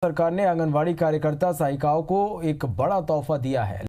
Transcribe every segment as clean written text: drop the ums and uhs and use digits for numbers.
सरकार ने आंगनवाड़ी कार्यकर्ता सहायिकाओं को एक बड़ा तोहफा दिया है।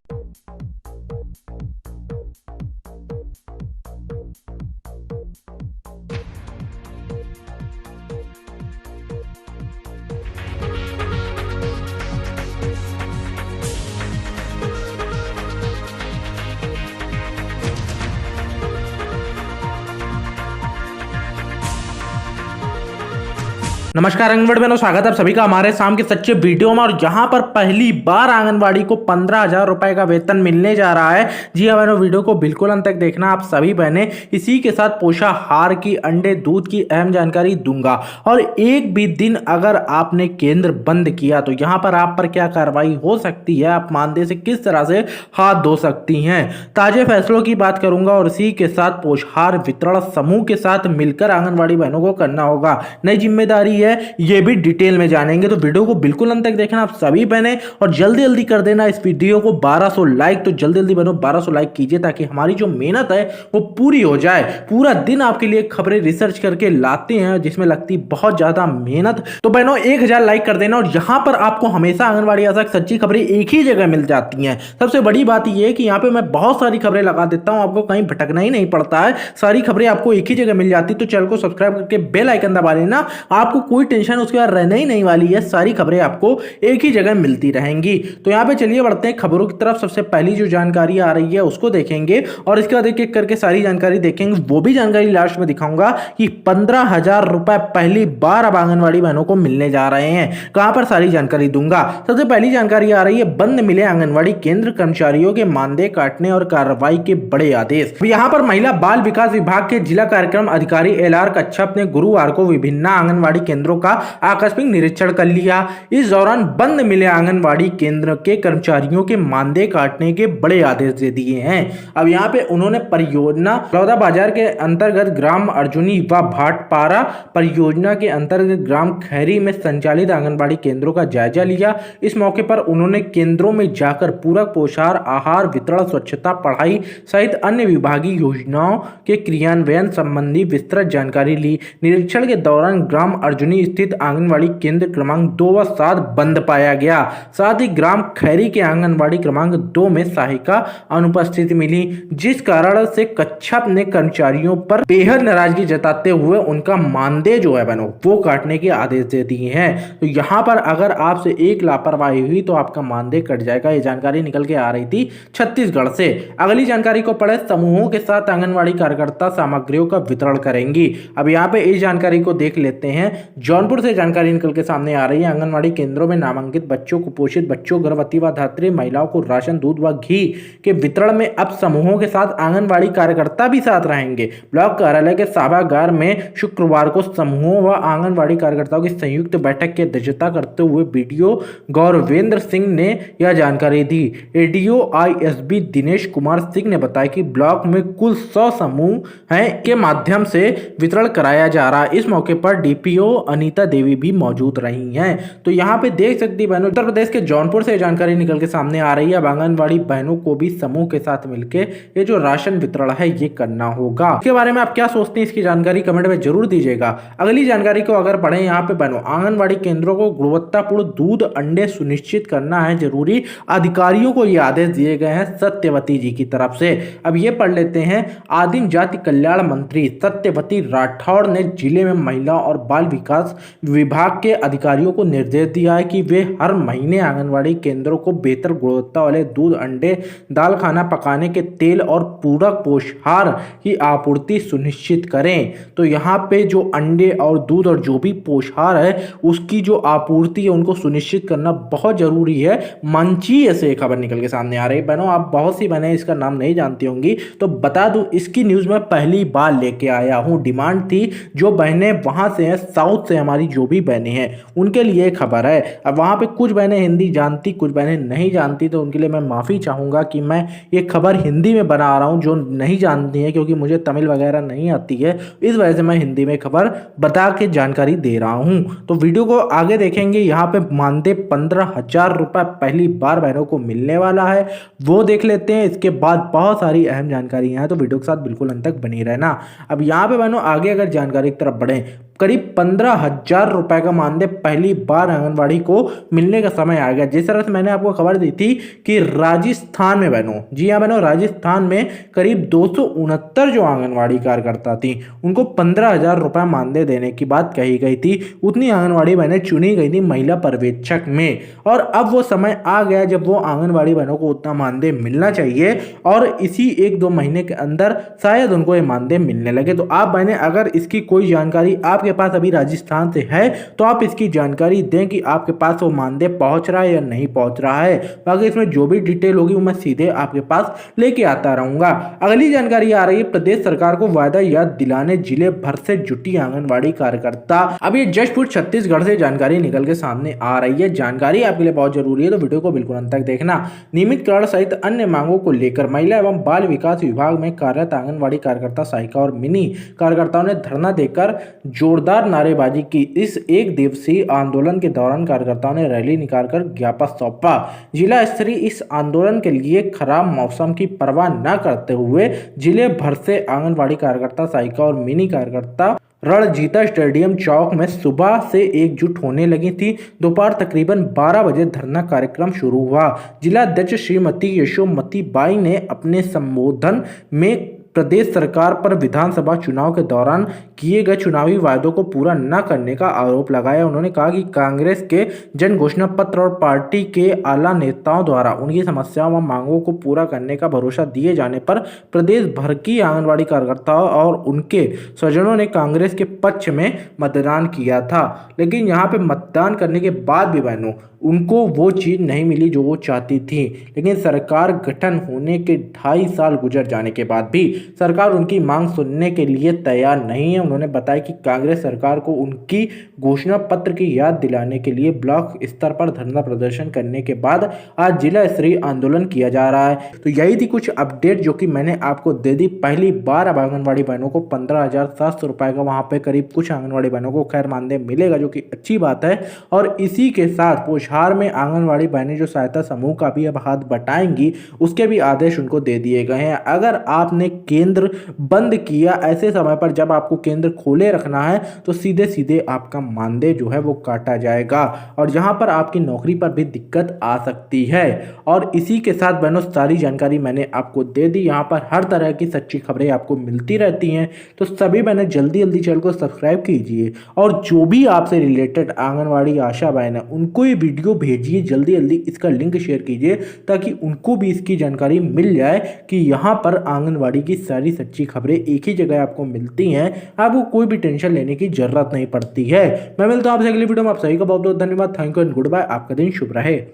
नमस्कार आंगनबाड़ी बहनों, स्वागत है आप सभी का हमारे शाम के सच्चे वीडियो में। और जहां पर पहली बार आंगनबाड़ी को 15,000 रुपए का वेतन मिलने जा रहा है। जी हाँ बहनों, वीडियो को बिल्कुल अंत तक देखना आप सभी बहनें। इसी के साथ पोषाहार की, अंडे, दूध की अहम जानकारी दूंगा। और एक भी दिन अगर आपने केंद्र बंद किया तो यहाँ पर आप पर क्या कार्रवाई हो सकती है, आप मानदेय से किस तरह से हाथ धो सकती हैं, ताजे फैसलों की बात करूंगा। और इसी के साथ पोषाहार वितरण समूह के साथ मिलकर आंगनबाड़ी बहनों को करना होगा, नई जिम्मेदारी ये भी डिटेल में जानेंगे। तो वीडियो को बिल्कुल अंत तक देखना आप सभी बहनें, और जल्दी जल्दी कर देना इस वीडियो को 1200 लाइक। तो जल्दी जल्दी बहनों 1200 लाइक कीजिए ताकि हमारी जो मेहनत है वो पूरी हो जाए। पूरा दिन आपके लिए खबरें रिसर्च करके लाते हैं जिसमें लगती बहुत ज्यादा मेहनत। तो बहनों 1000 लाइक कर देना। और यहां पर आपको हमेशा आंगनबाड़ी आशा सच्ची खबरें एक ही जगह मिल जाती हैं। सबसे बड़ी बात यह है कि यहाँ पे मैं बहुत सारी खबरें लगा देता हूं, आपको कहीं भटकना ही नहीं पड़ता है, सारी खबरें आपको एक ही जगह मिल जाती। तो चैनल को सब्सक्राइब करके बेल आइकन दबा लेना, आपको कोई टेंशन उसके बाद रहने ही नहीं वाली है, सारी खबरें आपको एक ही जगह मिलती रहेंगी। तो यहाँ पे चलिए बढ़ते हैं खबरों की तरफ। सबसे पहली जो जानकारी आ रही है उसको देखेंगे और इसके बाद एक एक करके सारी जानकारी देखेंगे। वो भी जानकारी लास्ट में दिखाऊंगा कि 15,000 रुपए पहली बार अब आंगनबाड़ी बहनों को मिलने जा रहे हैं। कहां पर सारी जानकारी दूंगा। सबसे पहली जानकारी आ रही है, बंद मिले आंगनबाड़ी केंद्र, कर्मचारियों के मानदेय काटने और कार्रवाई के बड़े आदेश। यहाँ पर महिला बाल विकास विभाग के जिला कार्यक्रम अधिकारी LR कच्छप ने गुरुवार को विभिन्न आंगनबाड़ी केंद्रों का आकस्मिक निरीक्षण कर लिया। इस दौरान बंद मिले आंगनबाड़ी केंद्र के कर्मचारियों के मानदेय काटने के बड़े आदेश दे दिए हैं। अब यहाँ पे उन्होंने परियोजना बलौदा बाजार के अंतर्गत ग्राम अर्जुनी व भाटपारा परियोजना के अंतर्गत ग्राम खैरी में संचालित आंगनबाड़ी केंद्रों का जायजा लिया। इस मौके पर उन्होंने केंद्रों में जाकर पूरक पोषाहार, आहार वितरण, स्वच्छता, पढ़ाई सहित अन्य विभागीय योजनाओं के क्रियान्वयन संबंधी विस्तृत जानकारी ली। निरीक्षण के दौरान ग्राम अर्जुनी स्थित आंगनबाड़ी केंद्र क्रमांक 2 व 7 बंद पाया गया। साथ ही ग्राम खैरी के आंगनबाड़ी क्रमांक 2 में सहायिका अनुपस्थित मिली, जिस कारण से कच्छप ने कर्मचारियों पर बेहद नाराजगी जताते हुए उनका मानदेय जो है बहनों वो काटने के आदेश दे दिए हैं। तो यहाँ पर अगर आपसे एक लापरवाही हुई तो आपका मानदेय कट जाएगा। ये जानकारी निकल के आ रही थी छत्तीसगढ़ से। अगली जानकारी को पढ़े, समूहों के साथ आंगनबाड़ी कार्यकर्ता सामग्रियों का वितरण करेंगी। अब यहाँ पे इस जानकारी को देख लेते हैं। जौनपुर से जानकारी निकल के सामने आ रही है, आंगनबाड़ी केंद्रों में नामांकित बच्चों, कुपोषित बच्चों, गर्भवती व धात्री महिलाओं को राशन, दूध व घी के वितरण में अब समूहों के साथ आंगनबाड़ी कार्यकर्ता भी साथ रहेंगे। ब्लॉक कार्यालय के सभागार में शुक्रवार को समूहों व आंगनबाड़ी कार्यकर्ताओं की संयुक्त बैठक की अध्यक्षता करते हुए बीडीओ गौरवेंद्र सिंह ने यह जानकारी दी। एडीओ ISB दिनेश कुमार सिंह ने बताया कि ब्लॉक में कुल 100 समूह हैं के माध्यम से वितरण कराया जा रहा है। इस मौके पर DPO अनीता देवी भी मौजूद रही हैं। तो यहाँ पे देख सकती बहनों, उत्तर प्रदेश के जौनपुर से जानकारी निकल के सामने आ रही है। अब आंगनबाड़ी बहनों को भी समूह के साथ मिलके ये जो राशन वितरण है ये करना होगा। इसके बारे में आप क्या सोचते हैं, इसकी जानकारी कमेंट में जरूर दीजिएगा। अगली जानकारी को अगर पढ़े, यहाँ पे बहनों आंगनबाड़ी केंद्रों को गुणवत्तापूर्ण दूध, अंडे सुनिश्चित करना है जरूरी। अधिकारियों को ये आदेश दिए गए हैं सत्यवती जी की तरफ से। अब ये पढ़ लेते हैं। आदिम जाति कल्याण मंत्री सत्यवती राठौड़ ने जिले में महिला और बाल विकास विभाग के अधिकारियों को निर्देश दिया है कि वे हर महीने आंगनबाड़ी केंद्रों को बेहतर गुणवत्ता वाले दूध, अंडे, दाल, खाना पकाने के तेल और पूरक पोषाहार की आपूर्ति सुनिश्चित करें। तो यहाँ पे जो अंडे और दूध और जो भी पोषाहार है उसकी जो आपूर्ति है उनको सुनिश्चित करना बहुत जरूरी है। मंची से खबर निकल के सामने आ रही है। बहनों आप बहुत सी बहनें इसका नाम नहीं जानती होंगी, तो बता दूं इसकी न्यूज में पहली बार लेके आया हूँ। डिमांड थी, जो बहनें वहां से हैं, साउथ से हमारी जो भी बहनें हैं उनके लिए खबर है। अब वहां पे कुछ बहनें हिंदी जानती, कुछ बहनें नहीं जानती, तो उनके लिए मैं माफी चाहूंगा कि मैं ये खबर हिंदी में बना रहा हूं जो नहीं जानती है, क्योंकि मुझे तमिल वगैरह नहीं आती है। इस वजह से मैं हिंदी में खबर बता के जानकारी दे रहा हूं। तो वीडियो को आगे देखेंगे। यहाँ पे मानदेय 15,000 रुपए पहली बार बहनों को मिलने वाला है, वो देख लेते हैं। इसके बाद बहुत सारी अहम जानकारी है, तो वीडियो के साथ बिल्कुल अंत तक बनी रहना। अब यहाँ पे बहनों आगे अगर जानकारी की तरफ बढ़े, करीब 15,000 रुपए का मानदेय पहली बार आंगनवाड़ी को मिलने का समय आ गया। जिस तरह से मैंने आपको खबर दी थी कि राजस्थान में बहनों, जी हाँ बहनों, राजस्थान में करीब 269 जो आंगनवाड़ी कार्यकर्ता थी उनको 15,000 रुपए मानदेय देने की बात कही गई थी। उतनी आंगनवाड़ी बहनें चुनी गई थी महिला पर्यवेक्षक में, और अब वो समय आ गया जब वो आंगनवाड़ी बहनों को उतना मानदेय मिलना चाहिए, और इसी 1-2 महीने के अंदर शायद उनको ये मानदेय मिलने लगे। तो आप बहनें अगर इसकी कोई जानकारी आपके पास अभी राजस्थान से है तो आप इसकी जानकारी दें कि आपके पास वो मानदेय पहुंच रहा है या नहीं पहुंच रहा है। बाकी इसमें जो भी डिटेल होगी वो मैं सीधे आपके पास लेके आता रहूंगा। अगली जानकारी आ रही है प्रदेश सरकार को वायदा याद दिलाने जिले भर से जुटी आंगनबाड़ी कार्यकर्ता। अब ये जस्ट फूड छत्तीसगढ़ से जानकारी निकल के सामने आ रही है। जानकारी आपके लिए बहुत जरूरी है, तो वीडियो को बिल्कुल अंत तक देखना। नियमितकरण सहित अन्य मांगों को लेकर महिला एवं बाल विकास विभाग में कार्यरत आंगनबाड़ी कार्यकर्ता, सहायिका और मिनी कार्यकर्ताओं ने धरना देकर जोरदार नारेबाजी की। इस एक दिवसीय आंदोलन के दौरान कार्यकर्ताओं ने रैली निकालकर ज्ञापन सौंपा। जिला स्तरीय इस आंदोलन के लिए खराब मौसम की परवाह न करते हुए जिले भर से आंगनबाड़ी कार्यकर्ता, सहायिका और मिनी कार्यकर्ता रणजीता स्टेडियम चौक में सुबह से एकजुट होने लगी थी। दोपहर तकरीबन 12 बजे धरना कार्यक्रम शुरू हुआ। जिला अध्यक्ष श्रीमती यशोमती बाई ने अपने संबोधन में प्रदेश सरकार पर विधानसभा चुनाव के दौरान किए गए चुनावी वायदों को पूरा न करने का आरोप लगाया। उन्होंने कहा कि कांग्रेस के जन घोषणा पत्र और पार्टी के आला नेताओं द्वारा उनकी समस्याओं व मांगों को पूरा करने का भरोसा दिए जाने पर प्रदेश भर की आंगनबाड़ी कार्यकर्ताओं और उनके स्वजनों ने कांग्रेस के पक्ष में मतदान किया था। लेकिन यहाँ पे मतदान करने के बाद भी बहनों उनको वो चीज़ नहीं मिली जो वो चाहती थी। लेकिन सरकार गठन होने के 2.5 साल गुजर जाने के बाद भी सरकार उनकी मांग सुनने के लिए तैयार नहीं है। उन्होंने बताया कि कांग्रेस सरकार को उनकी घोषणा पत्र की याद दिलाने के लिए ब्लॉक स्तर पर धरना प्रदर्शन करने के बाद आज जिला स्तरीय आंदोलन किया जा रहा है। तो यही थी कुछ अपडेट जो कि मैंने आपको दे दी। पहली बार अब आंगनबाड़ी बहनों को 15,700 रुपए का वहाँ पे करीब कुछ आंगनबाड़ी बहनों को खैर मानदेय मिलेगा, जो कि अच्छी बात है। और इसी के साथ पोषाहार में आंगनबाड़ी बहनें जो सहायता समूह का भी अब हाथ बटाएंगी, उसके भी आदेश उनको दे दिए गए हैं। अगर आपने केंद्र बंद किया ऐसे समय पर जब आपको केंद्र खोले रखना है तो सीधे सीधे आपका मानदेय जो है वो काटा जाएगा, और जहां पर आपकी नौकरी पर भी दिक्कत आ सकती है। और इसी के साथ बहनों सारी जानकारी मैंने आपको दे दी। यहाँ पर हर तरह की सच्ची खबरें आपको मिलती रहती हैं, तो सभी बहनें जल्दी जल्दी चैनल को सब्सक्राइब कीजिए, और जो भी आपसे रिलेटेड आंगनबाड़ी आशा बहन है उनको ये वीडियो भेजिए, जल्दी जल्दी इसका लिंक शेयर कीजिए ताकि उनको भी इसकी जानकारी मिल जाए कि यहाँ पर आंगनबाड़ी की सारी सच्ची खबरें एक ही जगह आपको मिलती हैं। आपको कोई भी टेंशन लेने की जरूरत नहीं पड़ती है। मैं मिलता हूं आपसे अगली वीडियो में। आप सभी का बहुत बहुत धन्यवाद। Thank you and goodbye. आपका दिन शुभ रहे।